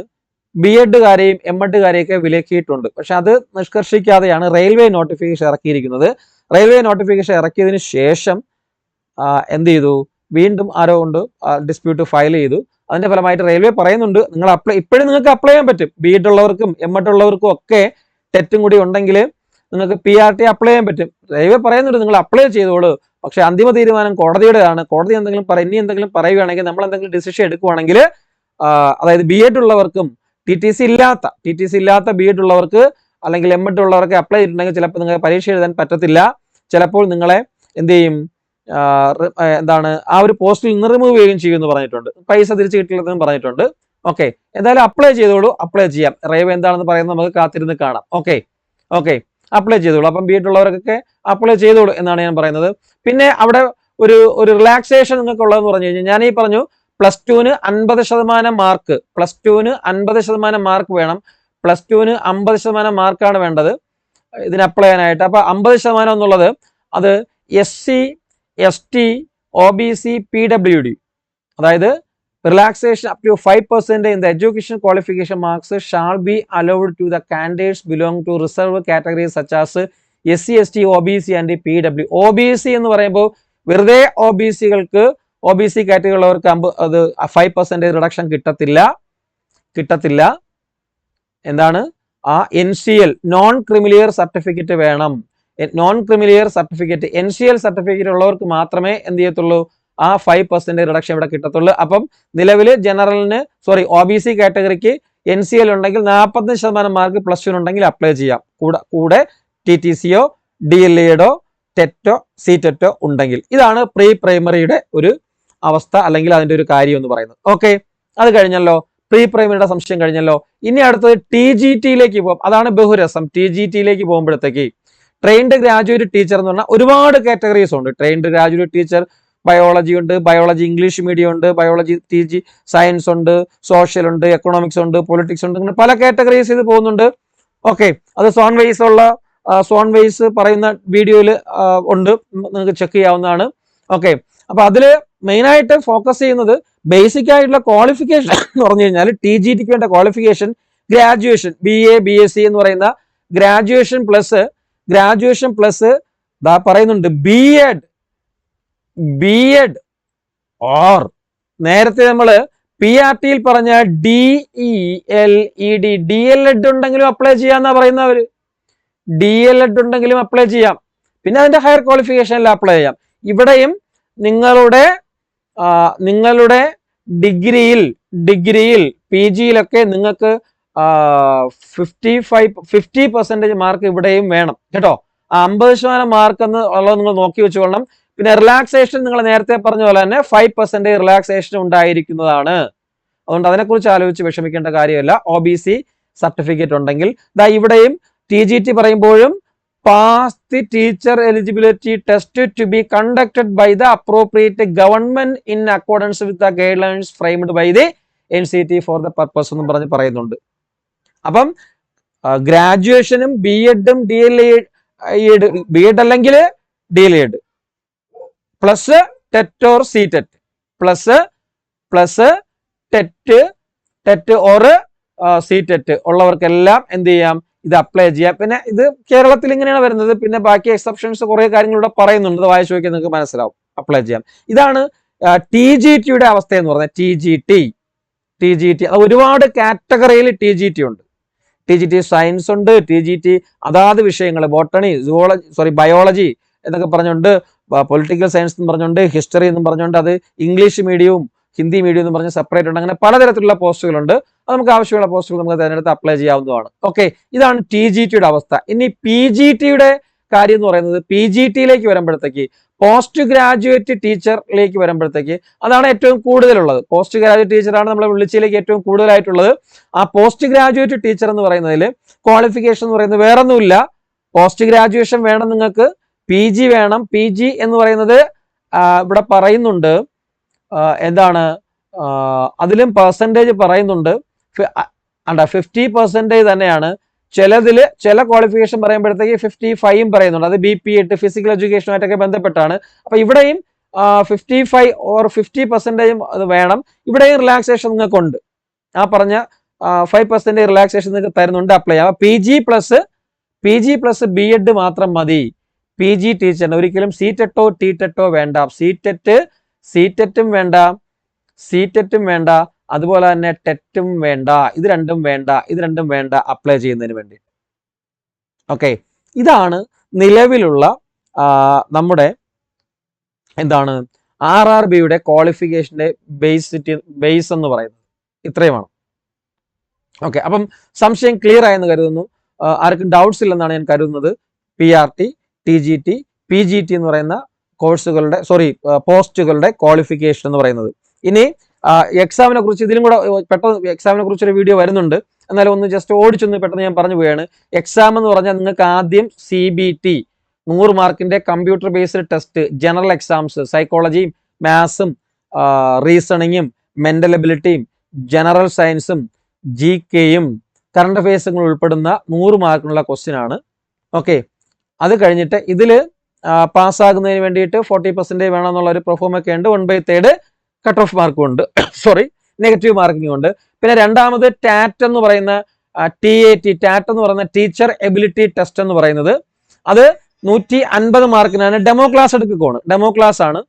BEdകാരെയും MEdകാരെയൊക്കെ വിലക്കിയിട്ടുണ്ട്. പക്ഷെ അത് നിഷ്കർഷിക്കാതെയാണ് റെയിൽവേ നോട്ടിഫിക്കേഷൻ ഇറക്കിയിരിക്കുന്നത്. റെയിൽവേ നോട്ടിഫിക്കേഷൻ ഇറക്കിയതിന് ശേഷം എന്ത് ചെയ്തു, വീണ്ടും ആരോ കൊണ്ട് ഡിസ്പ്യൂട്ട് ഫയൽ ചെയ്തു. അതിന്റെ ഫലമായിട്ട് റെയിൽവേ പറയുന്നുണ്ട്, നിങ്ങൾ ഇപ്പോഴും നിങ്ങൾക്ക് അപ്ലൈ ചെയ്യാൻ പറ്റും. BEd ഉള്ളവർക്കും MEd ഉള്ളവർക്കും ഒക്കെ ടെറ്റും കൂടി ഉണ്ടെങ്കിൽ നിങ്ങൾക്ക് PRT അപ്ലൈ ചെയ്യാൻ പറ്റും. റെയിൽവേ പറയുന്നുണ്ട് നിങ്ങൾ അപ്ലൈ ചെയ്തോളൂ, പക്ഷെ അന്തിമ തീരുമാനം കോടതിയുടെയാണ്. കോടതി ഇനി എന്തെങ്കിലും പറയുകയാണെങ്കിൽ, നമ്മൾ എന്തെങ്കിലും ഡിസിഷൻ എടുക്കുവാണെങ്കിൽ, അതായത് BEd ഉള്ളവർക്കും TTC ഇല്ലാത്ത BEd ഉള്ളവർക്ക് അല്ലെങ്കിൽ MEd ഉള്ളവർക്ക് അപ്ലൈ ചെയ്തിട്ടുണ്ടെങ്കിൽ ചിലപ്പോൾ നിങ്ങൾക്ക് പരീക്ഷ എഴുതാൻ പറ്റത്തില്ല. ചിലപ്പോൾ നിങ്ങളെ എന്ത് ചെയ്യും, ആ ഒരു പോസ്റ്റിൽ നിന്ന് റിമൂവ് ചെയ്യുമെന്ന് പറഞ്ഞിട്ടുണ്ട്, പൈസ തിരിച്ചു കിട്ടില്ലെന്ന് പറഞ്ഞിട്ടുണ്ട്. ഓക്കെ, എന്തായാലും അപ്ലൈ ചെയ്തോളൂ, അപ്ലൈ ചെയ്യാം. റെയിൽവേ എന്താണെന്ന് പറയുന്നത് നമുക്ക് കാത്തിരുന്ന് കാണാം. ഓക്കെ, അപ്ലൈ ചെയ്തോളൂ. അപ്പം BEd ഉള്ളവർക്കൊക്കെ അപ്ലൈ ചെയ്തോളൂ എന്നാണ് ഞാൻ പറയുന്നത്. പിന്നെ അവിടെ ഒരു റിലാക്സേഷൻ നിങ്ങൾക്ക് ഉള്ളതെന്ന് പറഞ്ഞു കഴിഞ്ഞാൽ, ഞാൻ ഈ പറഞ്ഞു +2ന് 50% മാർക്ക്, +2ന് 50% മാർക്ക് വേണം. +2ന് 50% മാർക്കാണ് വേണ്ടത് ഇതിന് അപ്ലൈ ചെയ്യാനായിട്ട്. അപ്പൊ 50% എന്നുള്ളത് അത് SC ST OBC PWD, അതായത് relaxation up to 5% in the education qualification marks shall be allowed to the candidates belong to reserved categories such as SC ST OBC and PW. OBC എന്ന് പറയുമ്പോൾ വെറുതെ OBC category ഉള്ളവർക്ക് അത് 5% reduction കിട്ടത്തില്ല. എന്താണ്, ആ NCL non creamy layer certificate വേണം. Non creamy layer certificate NCL certificate ഉള്ളവർക്ക് മാത്രമേ എന്ത് ചെയ്യത്തുള്ളൂ, ആ 5% റിഡക്ഷൻ ഇവിടെ കിട്ടത്തുള്ളൂ. അപ്പം നിലവിൽ OBC കാറ്റഗറിക്ക് NCL ഉണ്ടെങ്കിൽ 45% മാർക്ക് +1 ഉണ്ടെങ്കിൽ അപ്ലൈ ചെയ്യാം. കൂടെ TTCയോ DLEഡോ ടെറ്റോ CTEറ്റോ ഉണ്ടെങ്കിൽ. ഇതാണ് പ്രീ പ്രൈമറിയുടെ ഒരു അവസ്ഥ അല്ലെങ്കിൽ അതിന്റെ ഒരു കാര്യം എന്ന് പറയുന്നത്. ഓക്കെ, അത് കഴിഞ്ഞല്ലോ, പ്രീ പ്രൈമറിയുടെ സംശയം കഴിഞ്ഞല്ലോ. ഇനി അടുത്തത് TGTയിലേക്ക് പോകും. അതാണ് ബഹുരസം. TGTയിലേക്ക് പോകുമ്പോഴത്തേക്ക് ട്രെയിൻഡ് ഗ്രാജുവേറ്റ് ടീച്ചർ എന്ന് പറഞ്ഞാൽ ഒരുപാട് കാറ്റഗറീസ് ഉണ്ട്. ട്രെയിൻഡ് ഗ്രാജുവേറ്റ് ടീച്ചർ ബയോളജി ഉണ്ട്, ബയോളജി ഇംഗ്ലീഷ് മീഡിയം ഉണ്ട്, ബയോളജി TG സയൻസ് ഉണ്ട്, സോഷ്യൽ ഉണ്ട്, എക്കണോമിക്സ് ഉണ്ട്, പൊളിറ്റിക്സ് ഉണ്ട്, അങ്ങനെ പല കാറ്റഗറീസ് ഇത് പോകുന്നുണ്ട്. ഓക്കെ, അത് സോൺ വൈസ് പറയുന്ന വീഡിയോയിൽ ഉണ്ട്, നിങ്ങൾക്ക് ചെക്ക് ചെയ്യാവുന്നതാണ്. ഓക്കെ, അപ്പൊ അതില് മെയിനായിട്ട് ഫോക്കസ് ചെയ്യുന്നത് ബേസിക് ആയിട്ടുള്ള ക്വാളിഫിക്കേഷൻ എന്ന് പറഞ്ഞു കഴിഞ്ഞാൽ TGTക്ക് വേണ്ട ക്വാളിഫിക്കേഷൻ ഗ്രാജുവേഷൻ, BA BSc എന്ന് പറയുന്ന ഗ്രാജുവേഷൻ പ്ലസ് പറയുന്നുണ്ട് B.Ed ഓർ നേരത്തെ നമ്മള് PRTയിൽ പറഞ്ഞ DELED ഉണ്ടെങ്കിലും അപ്ലൈ ചെയ്യാന്നാ പറയുന്നവര്. DLED ഉണ്ടെങ്കിലും അപ്ലൈ ചെയ്യാം. പിന്നെ അതിന്റെ ഹയർ ക്വാളിഫിക്കേഷനിൽ അപ്ലൈ ചെയ്യാം. ഇവിടെയും നിങ്ങളുടെ ഡിഗ്രിയിൽ PGയിലൊക്കെ നിങ്ങൾക്ക് 50% മാർക്ക് ഇവിടെയും വേണം കേട്ടോ. 50% മാർക്ക് എന്ന് ഉള്ളത് നിങ്ങൾ നോക്കി വെച്ചുകൊള്ളണം. പിന്നെ റിലാക്സേഷൻ നിങ്ങൾ നേരത്തെ പറഞ്ഞ പോലെ തന്നെ 5% റിലാക്സേഷൻ ഉണ്ടായിരിക്കുന്നതാണ്. അതുകൊണ്ട് അതിനെക്കുറിച്ച് ആലോചിച്ച് വിഷമിക്കേണ്ട കാര്യമല്ല. OBC സർട്ടിഫിക്കറ്റ് ഉണ്ടെങ്കിൽ ഇവിടെയും TGT പറയുമ്പോഴും pass the teacher eligibility test to be conducted by the appropriate government in accordance with the guidelines framed by the NCT for the purpose എന്ന് പറഞ്ഞ് പറയുന്നുണ്ട്. അപ്പം ഗ്രാജുവേഷനും B.Edഉം B.Ed അല്ലെങ്കിൽ DLED plus TET or CTET plus TET or CTET ഉള്ളവർക്കെല്ലാം എന്ത് ചെയ്യാം, ഇത് apply ചെയ്യാം. പിന്നെ ഇത് കേരളത്തിൽ ഇങ്ങനെയാണ് വരുന്നത്. പിന്നെ ബാക്കി എക്സെപ്ഷൻസ് കുറെ കാര്യങ്ങളിവിടെ പറയുന്നുണ്ട്. അത് വായിച്ചു നോക്കിയാൽ നിങ്ങൾക്ക് മനസ്സിലാവും. അപ്ലൈ ചെയ്യാം. ഇതാണ് TGTയുടെ അവസ്ഥ എന്ന് പറഞ്ഞാൽ. TGT അത് ഒരുപാട് കാറ്റഗറിയിൽ TGT ഉണ്ട്. TGT സയൻസ് ഉണ്ട്, TGT അതാത് വിഷയങ്ങൾ ബോട്ടണി, ബയോളജി എന്നൊക്കെ പറഞ്ഞുകൊണ്ട്, പൊളിറ്റിക്കൽ സയൻസ് എന്ന് പറഞ്ഞുകൊണ്ട്, ഹിസ്റ്ററി എന്നും പറഞ്ഞുകൊണ്ട്, അത് ഇംഗ്ലീഷ് മീഡിയവും ഹിന്ദി മീഡിയം എന്ന് പറഞ്ഞ് സെപ്പറേറ്റ് ഉണ്ട്. അങ്ങനെ പലതരത്തിലുള്ള പോസ്റ്റുകളുണ്ട്. അത് നമുക്ക് ആവശ്യമുള്ള പോസ്റ്റുകൾ നമുക്ക് തിരഞ്ഞെടുത്ത് അപ്ലൈ ചെയ്യാവുന്നതാണ്. ഓക്കെ, ഇതാണ് TGTയുടെ അവസ്ഥ. ഇനി PGTയുടെ കാര്യം എന്ന് പറയുന്നത്, PGTയിലേക്ക് വരുമ്പോഴത്തേക്ക് പോസ്റ്റ് ഗ്രാജുവേറ്റ് ടീച്ചറിലേക്ക് വരുമ്പോഴത്തേക്ക് അതാണ് ഏറ്റവും കൂടുതലുള്ളത്. പോസ്റ്റ് ഗ്രാജുവേറ്റ് ടീച്ചറാണ് നമ്മളെ വിളിച്ചതിലേക്ക് ഏറ്റവും കൂടുതലായിട്ടുള്ളത്. ആ പോസ്റ്റ് ഗ്രാജുവേറ്റ് ടീച്ചർ എന്ന് പറയുന്നതിൽ ക്വാളിഫിക്കേഷൻ എന്ന് പറയുന്നത് വേറൊന്നുമില്ല. പോസ്റ്റ് ഗ്രാജുവേഷൻ വേണം നിങ്ങൾക്ക്, PG വേണം. PG എന്ന് പറയുന്നത് ഇവിടെ പറയുന്നുണ്ട് എന്താണ്, അതിലും പെർസെൻറ്റേജ് പറയുന്നുണ്ട്. 50% തന്നെയാണ്. ചില ക്വാളിഫിക്കേഷൻ പറയുമ്പോഴത്തേക്ക് 55 പറയുന്നുണ്ട്. അത് BP.Ed ഫിസിക്കൽ എഡ്യൂക്കേഷനുമായിട്ടൊക്കെ ബന്ധപ്പെട്ടാണ്. അപ്പൊ ഇവിടെയും 55 ഓർ 50% അത് വേണം. ഇവിടെയും റിലാക്സേഷൻ നിങ്ങൾക്കുണ്ട്. ആ പറഞ്ഞ 5% റിലാക്സേഷൻ നിങ്ങൾക്ക് തരുന്നുണ്ട്, അപ്ലൈ ചെയ്യാം. PG പ്ലസ് B.Ed മാത്രം മതി PG ടീച്ചറിന്. ഒരിക്കലും CTEറ്റോ TTEറ്റോ വേണ്ട. CTEറ്റും വേണ്ട, അതുപോലെ തന്നെ ടെറ്റും വേണ്ട. ഇത് രണ്ടും വേണ്ട അപ്ലൈ ചെയ്യുന്നതിന് വേണ്ടി. ഓക്കെ, ഇതാണ് നിലവിലുള്ള നമ്മുടെ എന്താണ് RRBയുടെ ക്വാളിഫിക്കേഷന്റെ ബേസ് എന്ന് പറയുന്നത്. ഇത്രയുമാണ്. ഓക്കെ, അപ്പം സംശയം ക്ലിയർ ആയെന്ന് കരുതുന്നു. ആർക്കും ഡൗട്ട്സ് ഇല്ലെന്നാണ് ഞാൻ കരുതുന്നത്. PRT, TGT, PGT എന്ന് പറയുന്ന പോസ്റ്റുകളുടെ ക്വാളിഫിക്കേഷൻ എന്ന് പറയുന്നത്. ഇനി എക്സാമിനെ കുറിച്ച് ഇതിലും കൂടെ പെട്ടെന്ന് എക്സാമിനെ കുറിച്ചൊരു വീഡിയോ വരുന്നുണ്ട്. എന്നാലും ഒന്ന് ജസ്റ്റ് ഓടിച്ചൊന്ന് പെട്ടെന്ന് ഞാൻ പറഞ്ഞു പോവുകയാണ്. എക്സാം എന്ന് പറഞ്ഞാൽ നിങ്ങൾക്ക് ആദ്യം CBT 100 മാർക്കിന്റെ computer based test, general exams, സൈക്കോളജിയും മാത്സും റീസണിങ്ങും മെന്റൽ എബിലിറ്റിയും ജനറൽ സയൻസും GKയും കറണ്ട് അഫയേഴ്സും ഉൾപ്പെടുന്ന 100 മാർക്കിനുള്ള ക്വസ്റ്റ്യൻ ആണ്. ഓക്കെ, അത് കഴിഞ്ഞിട്ട് ഇതിൽ പാസ്സാകുന്നതിന് വേണ്ടിയിട്ട് 40% വേണമെന്നുള്ള ഒരു പെർഫോമൊക്കെ ഉണ്ട്. 1/3 കട്ട് ഓഫ് മാർക്കും ഉണ്ട്, നെഗറ്റീവ് മാർക്കിംഗ് ഉണ്ട്. പിന്നെ രണ്ടാമത് ടാറ്റ് എന്ന് പറയുന്ന ടാറ്റ് എന്ന് പറയുന്ന ടീച്ചർ എബിലിറ്റി ടെസ്റ്റ് എന്ന് പറയുന്നത്, അത് 150 മാർക്കിനാണ്. ഡെമോ ക്ലാസ് ഡെമോ ക്ലാസ് ആണ്.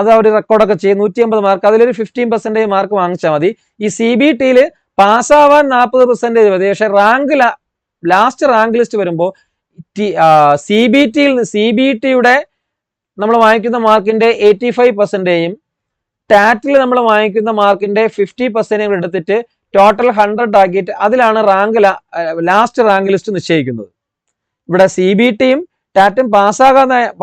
അത് അവർ റെക്കോർഡൊക്കെ ചെയ്യും. 150 മാർക്ക്, അതിലൊരു 15% മാർക്ക് വാങ്ങിച്ചാൽ മതി. ഈ CBTയിൽ പാസ്സാവാൻ 40% മതി. പക്ഷെ ലാസ്റ്റ് റാങ്ക് ലിസ്റ്റ് വരുമ്പോൾ CBTയുടെ നമ്മൾ വാങ്ങിക്കുന്ന മാർക്കിന്റെ 85%യും ടാറ്റിൽ നമ്മൾ വാങ്ങിക്കുന്ന മാർക്കിന്റെ 50% എടുത്തിട്ട് ടോട്ടൽ 100 ആക്കിയിട്ട് അതിലാണ് ലാസ്റ്റ് റാങ്ക് ലിസ്റ്റ് നിശ്ചയിക്കുന്നത്. ഇവിടെ CBTയും ടാറ്റും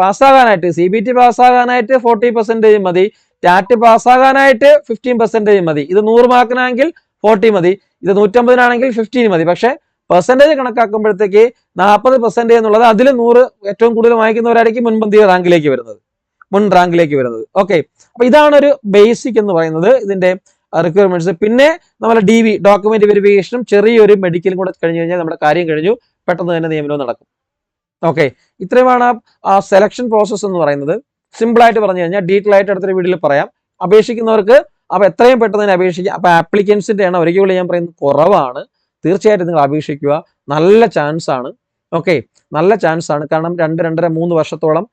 പാസ്സാകാനായിട്ട് CBT പാസ്സാകാനായിട്ട് 40% മതി, ടാറ്റ് പാസ്സാകാനായിട്ട് 15% മതി. ഇത് 100 മാർക്കിനാണെങ്കിൽ 40 മതി, ഇത് 150-നാണെങ്കിൽ 15 മതി. പക്ഷെ പെർസെൻറ്റേജ് കണക്കാക്കുമ്പോഴത്തേക്ക് 40% എന്നുള്ളത് അതിൽ 100 ഏറ്റവും കൂടുതൽ വാങ്ങിക്കുന്നവരായിരിക്കും മുൻ റാങ്കിലേക്ക് വരുന്നത്. ഓക്കെ, അപ്പൊ ഇതാണ് ഒരു ബേസിക് എന്ന് പറയുന്നത് ഇതിന്റെ റിക്വയർമെന്റ്സ്. പിന്നെ നമ്മൾ DV ഡോക്യുമെന്റ് വെരിഫിക്കേഷനും ചെറിയൊരു മെഡിക്കലും കൂടെ കഴിഞ്ഞു കഴിഞ്ഞാൽ നമ്മുടെ കാര്യം കഴിഞ്ഞു, പെട്ടെന്ന് തന്നെ നിയമനവും നടക്കും. ഓക്കെ, ഇത്രയുമാണ് ആ സെലക്ഷൻ പ്രോസസ്സ് എന്ന് പറയുന്നത്. സിമ്പിൾ ആയിട്ട് പറഞ്ഞു കഴിഞ്ഞാൽ ഡീറ്റെയിൽ ആയിട്ട് അടുത്തൊരു വീഡിയോയിൽ പറയാം. അപേക്ഷിക്കുന്നവർക്ക് അപ്പൊ എത്രയും പെട്ടെന്ന് തന്നെ അപേക്ഷിക്കുക. അപ്പൊ ആപ്ലിക്കൻസിന്റെ എണ്ണം ഒരിക്കലും ഞാൻ പറയുന്നത് കുറവാണ്. തീർച്ചയായിട്ടും നിങ്ങൾ അപേക്ഷിക്കുക, നല്ല ചാൻസ് ആണ്. ഓക്കെ, നല്ല ചാൻസ് ആണ്. കാരണം 2, 2.5, 3 വർഷത്തോളം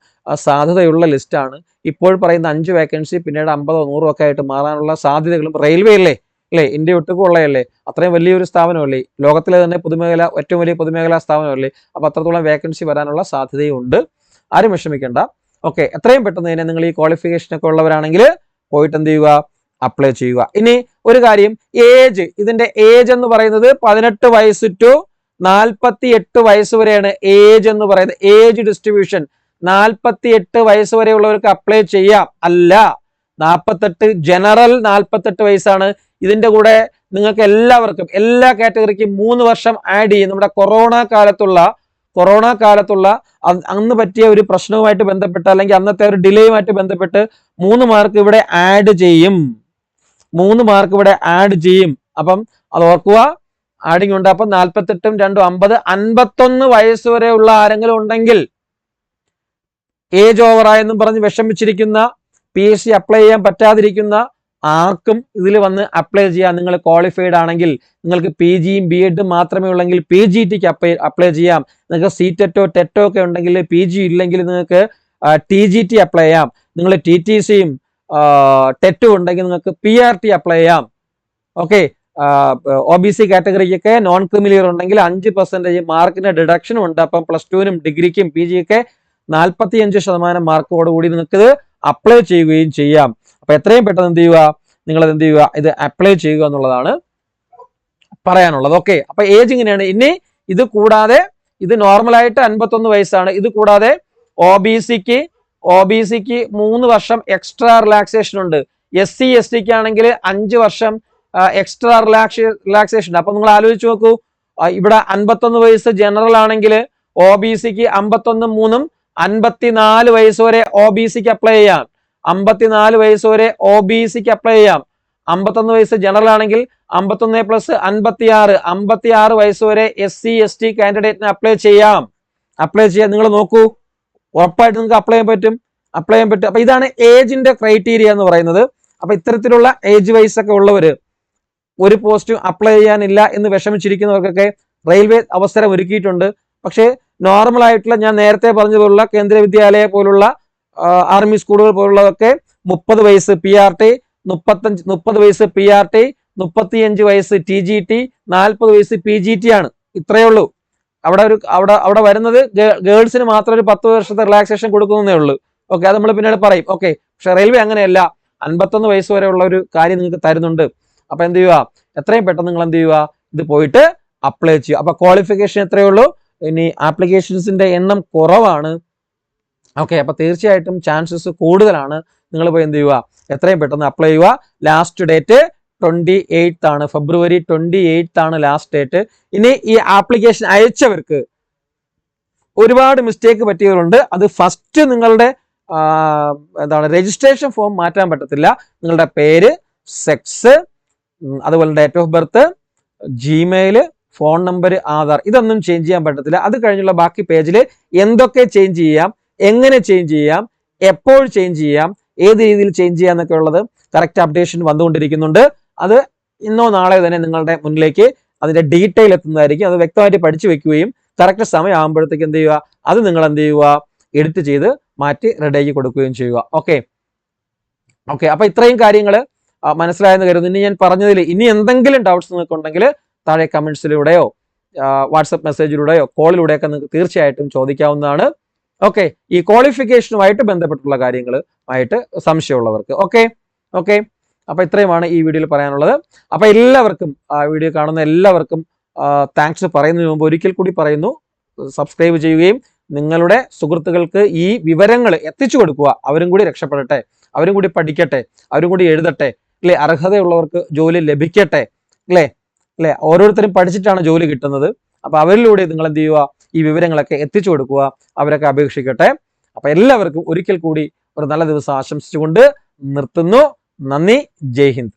സാധ്യതയുള്ള ലിസ്റ്റാണ്. ഇപ്പോൾ പറയുന്ന 5 വേക്കൻസി പിന്നീട് 50, 100 ഒക്കെ ആയിട്ട് മാറാനുള്ള സാധ്യതകളും. റെയിൽവേ അല്ലേ, ഇന്ത്യ ഒട്ടുക്കുള്ളതല്ലേ, അത്രയും വലിയൊരു സ്ഥാപനമല്ലേ, ലോകത്തിലെ തന്നെ ഏറ്റവും വലിയ പൊതുമേഖലാ സ്ഥാപനമല്ലേ. അപ്പൊ അത്രത്തോളം വേക്കൻസി വരാനുള്ള സാധ്യതയുണ്ട്. ആരും വിഷമിക്കേണ്ട. ഓക്കെ, എത്രയും പെട്ടെന്ന് തന്നെ നിങ്ങൾ ഈ ക്വാളിഫിക്കേഷൻ ഒക്കെ ഉള്ളവരാണെങ്കിൽ പോയിട്ട് എന്ത് ചെയ്യുക, അപ്ലൈ ചെയ്യുക. ഇനി ഒരു കാര്യം, ഇതിന്റെ ഏജ് എന്ന് പറയുന്നത് 18 വയസ്സ് ടു 48 വയസ്സ് വരെയാണ് ഏജ് എന്ന് പറയുന്നത്. ഏജ് ഡിസ്ട്രിബ്യൂഷൻ 48 വയസ്സ് വരെയുള്ളവർക്ക് അപ്ലൈ ചെയ്യാം. അല്ല, 48 ജനറൽ 48 വയസ്സാണ്. ഇതിന്റെ കൂടെ നിങ്ങൾക്ക് എല്ലാവർക്കും എല്ലാ കാറ്റഗറിക്കും 3 വർഷം ആഡ് ചെയ്യും. നമ്മുടെ കൊറോണ കാലത്തുള്ള അന്ന് പറ്റിയ ഒരു പ്രശ്നവുമായിട്ട് ബന്ധപ്പെട്ട് അല്ലെങ്കിൽ അന്നത്തെ ഒരു ഡിലേയുമായിട്ട് ബന്ധപ്പെട്ട് 3 മാർക്ക് ഇവിടെ ആഡ് ചെയ്യും. 3 മാർക്ക് ഇവിടെ ആഡ് ചെയ്യും. അപ്പം അത് ഓർക്കുക, ആഡിങ് ഉണ്ട്. അപ്പം 48ഉം 2ഉം 50, 51 വയസ്സ് വരെയുള്ള ആരെങ്കിലും ഉണ്ടെങ്കിൽ, ഏജ് ഓവറായെന്നും പറഞ്ഞ് വിഷമിച്ചിരിക്കുന്ന, PSC അപ്ലൈ ചെയ്യാൻ പറ്റാതിരിക്കുന്ന ആർക്കും ഇതിൽ വന്ന് അപ്ലൈ ചെയ്യാം. നിങ്ങൾ ക്വാളിഫൈഡ് ആണെങ്കിൽ, നിങ്ങൾക്ക് PGയും BEഡും മാത്രമേ ഉള്ളെങ്കിൽ PGTക്ക് അപ്ലൈ ചെയ്യാം. നിങ്ങൾക്ക് CTETോ ടെറ്റോ ഒക്കെ ഉണ്ടെങ്കിൽ, PG ഇല്ലെങ്കിൽ നിങ്ങൾക്ക് TGT അപ്ലൈ ചെയ്യാം. നിങ്ങൾ TTCയും ടെറ്റും ഉണ്ടെങ്കിൽ നിങ്ങൾക്ക് PRT അപ്ലൈ ചെയ്യാം. ഓക്കെ, OBC കാറ്റഗറിക്കൊക്കെ നോൺ ക്രിമിലിയർ ഉണ്ടെങ്കിൽ 5% മാർക്കിന്റെ ഡിഡക്ഷനും ഉണ്ട്. അപ്പം +2നും ഡിഗ്രിക്കും PGയൊക്കെ 45% മാർക്കോടുകൂടി നിങ്ങൾക്ക് ഇത് അപ്ലൈ ചെയ്യുകയും ചെയ്യാം. അപ്പൊ എത്രയും പെട്ടെന്ന് എന്ത് ചെയ്യുക, നിങ്ങളത് എന്ത് ചെയ്യുക, ഇത് അപ്ലൈ ചെയ്യുക എന്നുള്ളതാണ് പറയാനുള്ളത്. ഓക്കെ, അപ്പൊ ഏജ് ഇങ്ങനെയാണ്. ഇനി ഇത് കൂടാതെ, ഇത് നോർമലായിട്ട് 51 വയസ്സാണ്. ഇത് കൂടാതെ OBCക്ക് 3 വർഷം എക്സ്ട്രാ റിലാക്സേഷൻ ഉണ്ട്. SC STക്ക് ആണെങ്കിൽ 5 വർഷം എക്സ്ട്രാ റിലാക്സേഷൻ. അപ്പൊ നിങ്ങൾ ആലോചിച്ച് നോക്കൂ, ഇവിടെ 51 വയസ്സ് ജനറൽ ആണെങ്കിൽ OBCക്ക് 51, 3, 54 വയസ്സ് വരെ OBCക്ക് അപ്ലൈ ചെയ്യാം. 54 വയസ്സ് വരെ OBCക്ക് അപ്ലൈ ചെയ്യാം. 51 വയസ്സ് ജനറൽ ആണെങ്കിൽ 51 + 56 വയസ്സ് വരെ SC ST കാൻഡിഡേറ്റിന് അപ്ലൈ ചെയ്യാം. നിങ്ങൾ നോക്കൂ, ഉറപ്പായിട്ട് നിങ്ങൾക്ക് അപ്ലൈ ചെയ്യാൻ പറ്റും. അപ്പൊ ഇതാണ് ഏജിന്റെ ക്രൈറ്റീരിയ എന്ന് പറയുന്നത്. അപ്പൊ ഇത്തരത്തിലുള്ള ഏജ് വൈസ് ഒക്കെ ഉള്ളവര് ഒരു പോസ്റ്റ് അപ്ലൈ ചെയ്യാനില്ല എന്ന് വിഷമിച്ചിരിക്കുന്നവർക്കൊക്കെ റെയിൽവേ അവസരം ഒരുക്കിയിട്ടുണ്ട്. പക്ഷേ നോർമൽ ആയിട്ടുള്ള, ഞാൻ നേരത്തെ പറഞ്ഞതുപോലുള്ള കേന്ദ്രീയ വിദ്യാലയ പോലുള്ള ആർമി സ്കൂളുകൾ പോലുള്ളതൊക്കെ 30 വയസ്സ് PRT, 30 വയസ്സ് PRT, 35 വയസ്സ് TGT, 40 വയസ്സ് PGT ആണ്. ഇത്രയേ ഉള്ളൂ. അവിടെ വരുന്നത് ഗേൾസിന് മാത്രം ഒരു 10 വർഷത്തെ റിലാക്സേഷൻ കൊടുക്കുന്നേ ഉള്ളൂ. ഓക്കെ, അത് നമ്മൾ പിന്നീട് പറയും. ഓക്കെ, പക്ഷെ റെയിൽവേ അങ്ങനെയല്ല, 51 വയസ്സ് വരെ ഉള്ള ഒരു കാര്യം നിങ്ങൾക്ക് തരുന്നുണ്ട്. അപ്പൊ എന്ത് ചെയ്യുക, എത്രയും പെട്ടെന്ന് നിങ്ങൾ എന്ത് ചെയ്യുക, ഇത് പോയിട്ട് അപ്ലൈ ചെയ്യുക. അപ്പൊ ക്വാളിഫിക്കേഷൻ എത്രയേ ഉള്ളൂ. ഇനി ആപ്ലിക്കേഷൻസിന്റെ എണ്ണം കുറവാണ്. ഓക്കെ, അപ്പൊ തീർച്ചയായിട്ടും ചാൻസസ് കൂടുതലാണ്. നിങ്ങൾ പോയി എന്ത് ചെയ്യുക, എത്രയും പെട്ടെന്ന് അപ്ലൈ ചെയ്യുക. ലാസ്റ്റ് ഡേറ്റ് 28 ആണ്, ഫെബ്രുവരി 28 ആണ് ലാസ്റ്റ് ഡേറ്റ്. ഇനി ഈ ആപ്ലിക്കേഷൻ അയച്ചവർക്ക് ഒരുപാട് മിസ്റ്റേക്ക് പറ്റിയവരുണ്ട്. അത് ഫസ്റ്റ് നിങ്ങളുടെ രജിസ്ട്രേഷൻ ഫോം മാറ്റാൻ പറ്റത്തില്ല. നിങ്ങളുടെ പേര്, സെക്സ്, അതുപോലെ date of birth, Gmail, phone number, Aadhaar, ഇതൊന്നും ചേഞ്ച് ചെയ്യാൻ പറ്റത്തില്ല. അത് കഴിഞ്ഞുള്ള ബാക്കി പേജിൽ എന്തൊക്കെ ചേഞ്ച് ചെയ്യാം, എങ്ങനെ ചേഞ്ച് ചെയ്യാം, എപ്പോൾ ചേഞ്ച് ചെയ്യാം, ഏത് രീതിയിൽ ചേഞ്ച് ചെയ്യാം എന്നൊക്കെ ഉള്ളത് കറക്റ്റ് അപ്ഡേഷൻ വന്നുകൊണ്ടിരിക്കുന്നുണ്ട്. അത് ഇന്നോ നാളെ തന്നെ നിങ്ങളുടെ മുന്നിലേക്ക് അതിന്റെ ഡീറ്റെയിൽ എത്തുന്നതായിരിക്കും. അത് വ്യക്തമായിട്ട് പഠിച്ചു വെക്കുകയും കറക്റ്റ് സമയം ആകുമ്പോഴത്തേക്ക് എന്ത് ചെയ്യുക, അത് നിങ്ങൾ എന്ത് ചെയ്യുക, എഡിറ്റ് ചെയ്ത് മാറ്റി റെഡിയാക്കി കൊടുക്കുകയും ചെയ്യുക. ഓക്കെ, അപ്പൊ ഇത്രയും കാര്യങ്ങൾ മനസ്സിലായെന്ന് കരുതുന്നു. ഇനി ഞാൻ പറഞ്ഞതിൽ ഇനി എന്തെങ്കിലും ഡൗട്ട്സ് നിങ്ങൾക്ക് ഉണ്ടെങ്കിൽ താഴെ കമന്റ്സിലൂടെയോ വാട്സപ്പ് മെസ്സേജിലൂടെയോ കോളിലൂടെയൊക്കെ നിങ്ങൾക്ക് തീർച്ചയായിട്ടും ചോദിക്കാവുന്നതാണ്. ഓക്കെ, ഈ ക്വാളിഫിക്കേഷനുമായിട്ട് ബന്ധപ്പെട്ടുള്ള കാര്യങ്ങളുമായിട്ട് സംശയമുള്ളവർക്ക്. ഓക്കെ, അപ്പോൾ ഇത്രയുമാണ് ഈ വീഡിയോയിൽ പറയാനുള്ളത്. അപ്പോൾ എല്ലാവർക്കും വീഡിയോ കാണുന്ന എല്ലാവർക്കും താങ്ക്സ് പറയുന്നതിന് മുമ്പ് ഒരിക്കൽ കൂടി പറയുന്നു, സബ്സ്ക്രൈബ് ചെയ്യുകയും നിങ്ങളുടെ സുഹൃത്തുക്കൾക്ക് ഈ വിവരങ്ങൾ എത്തിച്ചു കൊടുക്കുക. അവരും കൂടി രക്ഷപ്പെടട്ടെ, അവരും കൂടി പഠിക്കട്ടെ, അവരും കൂടി എഴുതട്ടെ, അല്ലേ? അർഹതയുള്ളവർക്ക് ജോലി ലഭിക്കട്ടെ, അല്ലേ? ഓരോരുത്തരും പഠിച്ചിട്ടാണ് ജോലി കിട്ടുന്നത്. അപ്പൊ അവരിലൂടെ നിങ്ങൾ എന്ത് ചെയ്യുക, ഈ വിവരങ്ങളൊക്കെ എത്തിച്ചു കൊടുക്കുക, അവരൊക്കെ അപേക്ഷിക്കട്ടെ. അപ്പൊ എല്ലാവർക്കും ഒരിക്കൽ കൂടി ഒരു നല്ല ദിവസം ആശംസിച്ചുകൊണ്ട് നിർത്തുന്നു. നന്ദി. ജയ് ഹിന്ദ്.